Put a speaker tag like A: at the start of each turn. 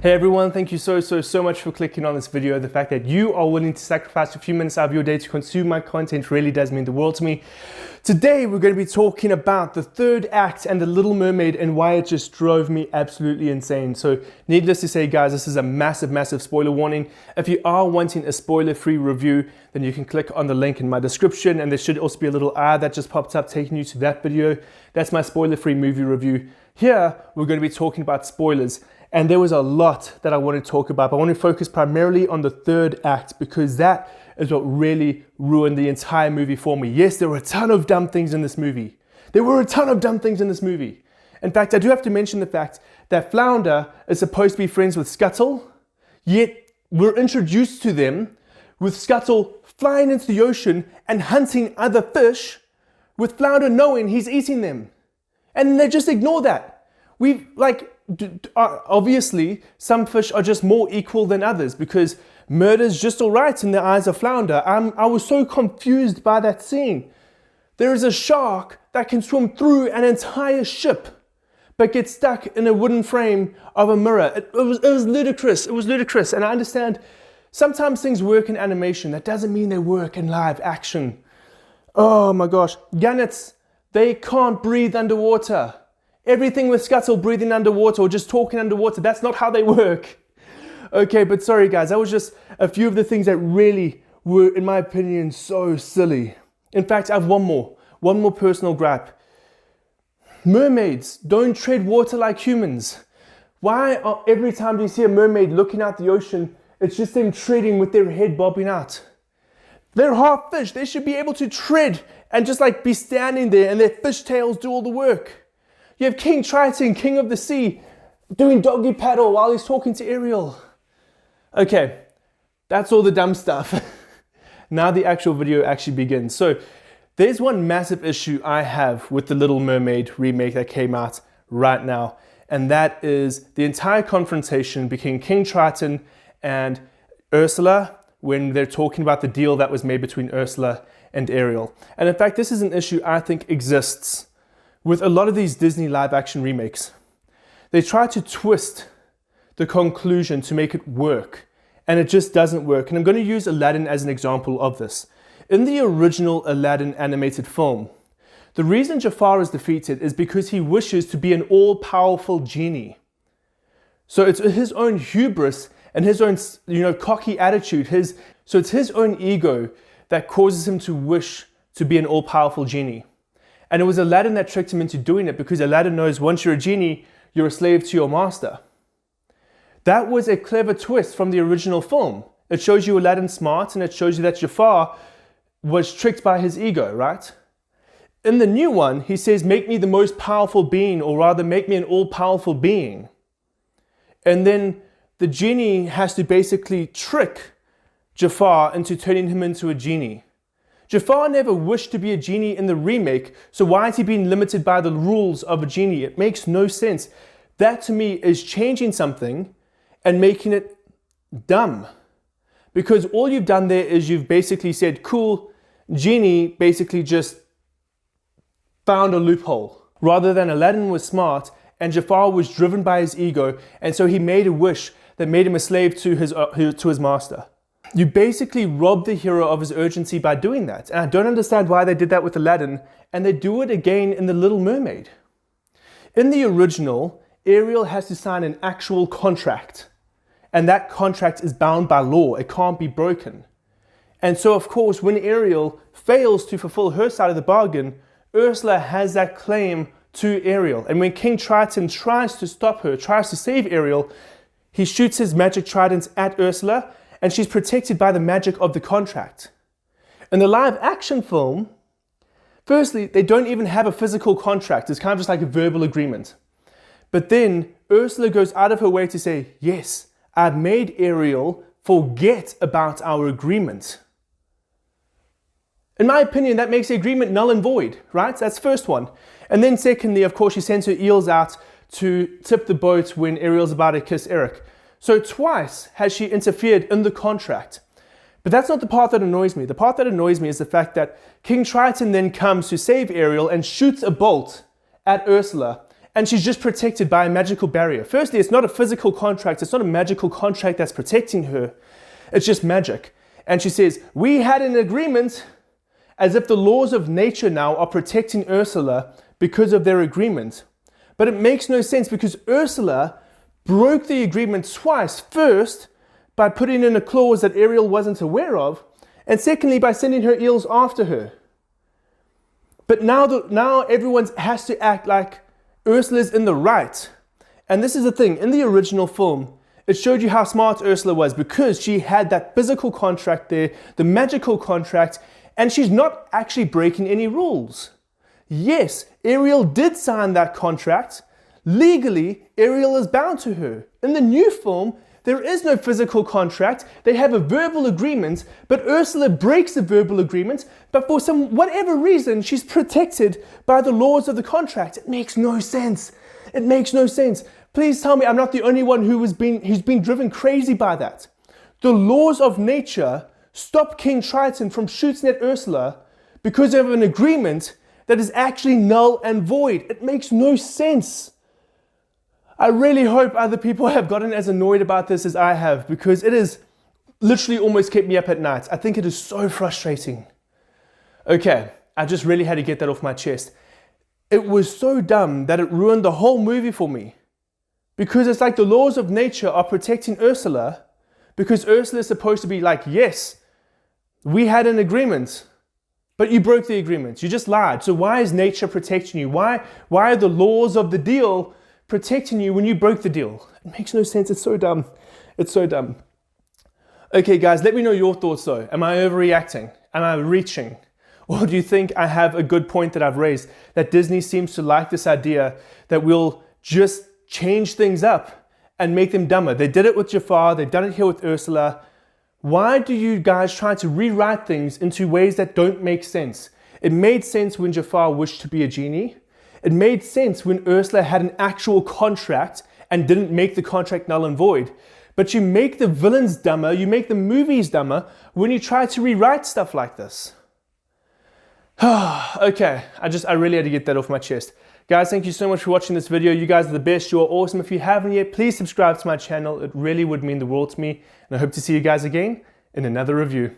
A: Hey everyone, thank you so much for clicking on this video. The fact that you are willing to sacrifice a few minutes out of your day to consume my content really does mean the world to me. Today we're going to be talking about the third act and the Little Mermaid and why it just drove me absolutely insane. So needless to say guys, this is a massive spoiler warning. If you are wanting a spoiler-free review, then you can click on the link in my description, and there should also be a little ad that just popped up taking you to that video. That's my spoiler-free movie review. Here we're going to be talking about spoilers. And there was a lot that I want to talk about, but I want to focus primarily on the third act because that is what really ruined the entire movie for me. Yes, there were a ton of dumb things in this movie. In fact, I do have to mention the fact that Flounder is supposed to be friends with Scuttle, yet we're introduced to them with Scuttle flying into the ocean and hunting other fish with Flounder knowing he's eating them. And they just ignore that. Obviously, some fish are just more equal than others because murder's just all right in the eyes of Flounder. I was so confused by that scene. There is a shark that can swim through an entire ship but gets stuck in a wooden frame of a mirror. It was ludicrous. It was ludicrous. And I understand sometimes things work in animation. That doesn't mean they work in live action. Oh my gosh. Gannets, they can't breathe underwater. Everything with Scuttle breathing underwater or just talking underwater, that's not how they work. Okay, but sorry guys, that was just a few of the things that really were, in my opinion, so silly. In fact, I have one more personal gripe. Mermaids don't tread water like humans. Why are every time you see a mermaid looking out the ocean, it's just them treading with their head bobbing out? They're half fish, they should be able to tread and just like be standing there and their fish tails do all the work. You have King Triton, king of the sea, doing doggy paddle while he's talking to Ariel. Okay, that's all the dumb stuff. Now the actual video actually begins. So there's one massive issue I have with the Little Mermaid remake that came out right now. And that is the entire confrontation between King Triton and Ursula when they're talking about the deal that was made between Ursula and Ariel. And in fact, this is an issue I think exists with a lot of these Disney live action remakes. They try to twist the conclusion to make it work, and it just doesn't work. And I'm going to use Aladdin as an example of this. In the original Aladdin animated film, the reason Jafar is defeated is because he wishes to be an all-powerful genie. So it's his own hubris and his own, cocky attitude. So it's his own ego that causes him to wish to be an all-powerful genie. And it was Aladdin that tricked him into doing it because Aladdin knows once you're a genie, you're a slave to your master. That was a clever twist from the original film. It shows you Aladdin smart and it shows you that Jafar was tricked by his ego, right? In the new one, he says, make me the most powerful being, or rather make me an all-powerful being. And then the genie has to basically trick Jafar into turning him into a genie. Jafar never wished to be a genie in the remake, so why is he being limited by the rules of a genie? It makes no sense. That to me is changing something and making it dumb. Because all you've done there is you've basically said, cool, genie basically just found a loophole. Rather than Aladdin was smart and Jafar was driven by his ego, and so he made a wish that made him a slave to his master. You basically rob the hero of his urgency by doing that. And I don't understand why they did that with Aladdin, and they do it again in The Little Mermaid. In the original, Ariel has to sign an actual contract, and that contract is bound by law. It can't be broken. And so, of course, when Ariel fails to fulfill her side of the bargain, Ursula has that claim to Ariel. And when King Triton tries to stop her, tries to save Ariel, he shoots his magic tridents at Ursula, and she's protected by the magic of the contract. In the live action film, firstly, they don't even have a physical contract. It's kind of just like a verbal agreement. But then Ursula goes out of her way to say, yes, I've made Ariel forget about our agreement. In my opinion, that makes the agreement null and void, right? That's the first one. And then secondly, of course, she sends her eels out to tip the boat when Ariel's about to kiss Eric. So twice has she interfered in the contract. But that's not the part that annoys me. The part that annoys me is the fact that King Triton then comes to save Ariel and shoots a bolt at Ursula and she's just protected by a magical barrier. Firstly, it's not a physical contract, it's not a magical contract that's protecting her, it's just magic. And she says, we had an agreement, as if the laws of nature now are protecting Ursula because of their agreement. But it makes no sense because Ursula broke the agreement twice. First, by putting in a clause that Ariel wasn't aware of, and secondly, by sending her eels after her. But now everyone has to act like Ursula's in the right. And this is the thing, in the original film, it showed you how smart Ursula was because she had that physical contract there, the magical contract, and she's not actually breaking any rules. Yes, Ariel did sign that contract. Legally, Ariel is bound to her. In the new film, there is no physical contract. They have a verbal agreement, but Ursula breaks the verbal agreement, but for whatever reason, she's protected by the laws of the contract. It makes no sense. It makes no sense. Please tell me I'm not the only one who's been driven crazy by that. The laws of nature stop King Triton from shooting at Ursula because of an agreement that is actually null and void. It makes no sense. I really hope other people have gotten as annoyed about this as I have, because it has literally almost kept me up at night. I think it is so frustrating. Okay, I just really had to get that off my chest. It was so dumb that it ruined the whole movie for me. Because it's like the laws of nature are protecting Ursula, because Ursula is supposed to be like, yes, we had an agreement, but you broke the agreement. You just lied. So why is nature protecting you? Why are the laws of the deal protecting you when you broke the deal? It makes no sense. It's so dumb. It's so dumb. Okay, guys, let me know your thoughts though. Am I overreacting? Am I reaching? Or do you think I have a good point that I've raised? That Disney seems to like this idea that we'll just change things up and make them dumber. They did it with Jafar. They've done it here with Ursula. Why do you guys try to rewrite things into ways that don't make sense? It made sense when Jafar wished to be a genie. It made sense when Ursula had an actual contract and didn't make the contract null and void. But you make the villains dumber, you make the movies dumber when you try to rewrite stuff like this. Okay, I really had to get that off my chest. Guys, thank you so much for watching this video. You guys are the best. You are awesome. If you haven't yet, please subscribe to my channel. It really would mean the world to me. And I hope to see you guys again in another review.